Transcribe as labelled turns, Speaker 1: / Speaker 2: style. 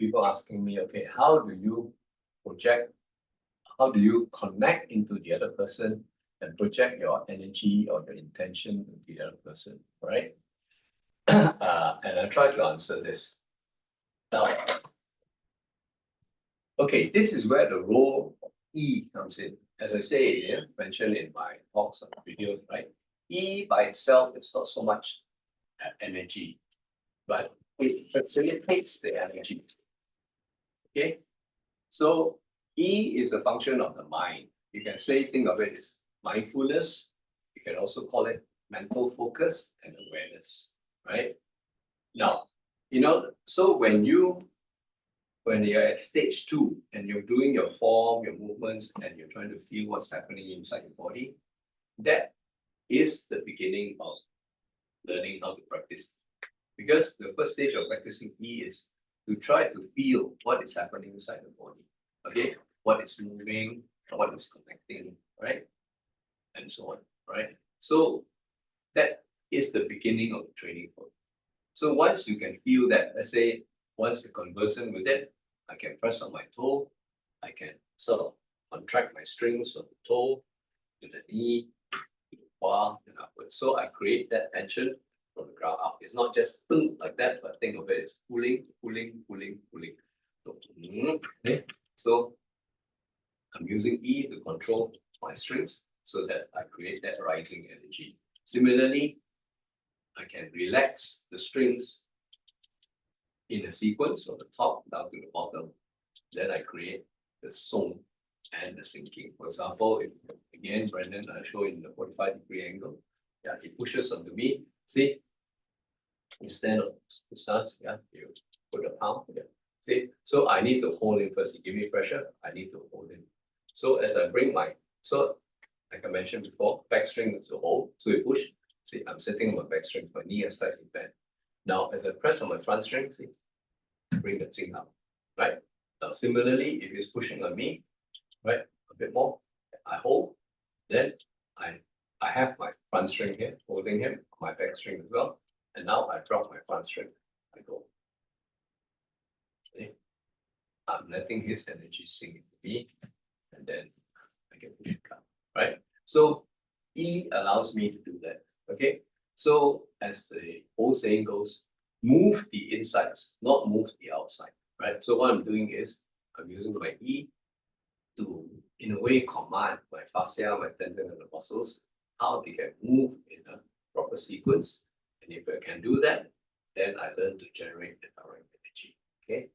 Speaker 1: people asking me, okay, how do you project, how do you connect into the other person and project your energy or your intention into the other person, right? And I try to answer this. Now, okay, this is where the role of E comes in. As I say, yeah, mentioned in my talks on videos, right? E by itself is not so much energy, but it facilitates the energy. Okay, so E is a function of the mind. You can say, think of it as mindfulness. You can also call it mental focus and awareness, right? Now, so when you're at stage 2 and you're doing your form, your movements, and you're trying to feel what's happening inside your body, that is the beginning of learning how to practice. Because the first stage of practicing E is to try to feel what is happening inside the body. Okay, what is moving, what is connecting, right? And so on, right? So that is the beginning of the training for you. So once you can feel that, let's say, once you're conversant with it, I can press on my toe, I can sort of contract my strings from the toe to the knee, to the bar, and upwards. So I create that tension from the ground up. It's not just like that, but think of it as pulling, pulling, pulling, pulling. So, okay. So I'm using E to control my strings so that I create that rising energy. Similarly, I can relax the strings in a sequence from the top down to the bottom. Then I create the song and the sinking. For example, if again, Brandon, I show in the 45-degree angle. Yeah, he pushes onto me. See, you stand on the stance. Yeah, you put the palm. Yeah. See, so I need to hold in first. You give me pressure, I need to hold in. So as I bring so like I mentioned before, back string is to hold. So you push. See, I'm sitting on my back string, my knee is slightly bent. Now, as I press on my front string, see, bring the thing up, right? Now, similarly, if it's pushing on me, right, a bit more, I hold, then I have my front string here, holding him, my back string as well, and now I drop my front string, I go. Okay. I'm letting his energy sink into me, and then I can push it up, right? So E allows me to do that, okay? So as the old saying goes, move the insides, not move the outside, right? So what I'm doing is I'm using my E to, in a way, command my fascia, my tendon, and the muscles, how they can move in a proper sequence. And if I can do that, then I learn to generate the direct energy, okay?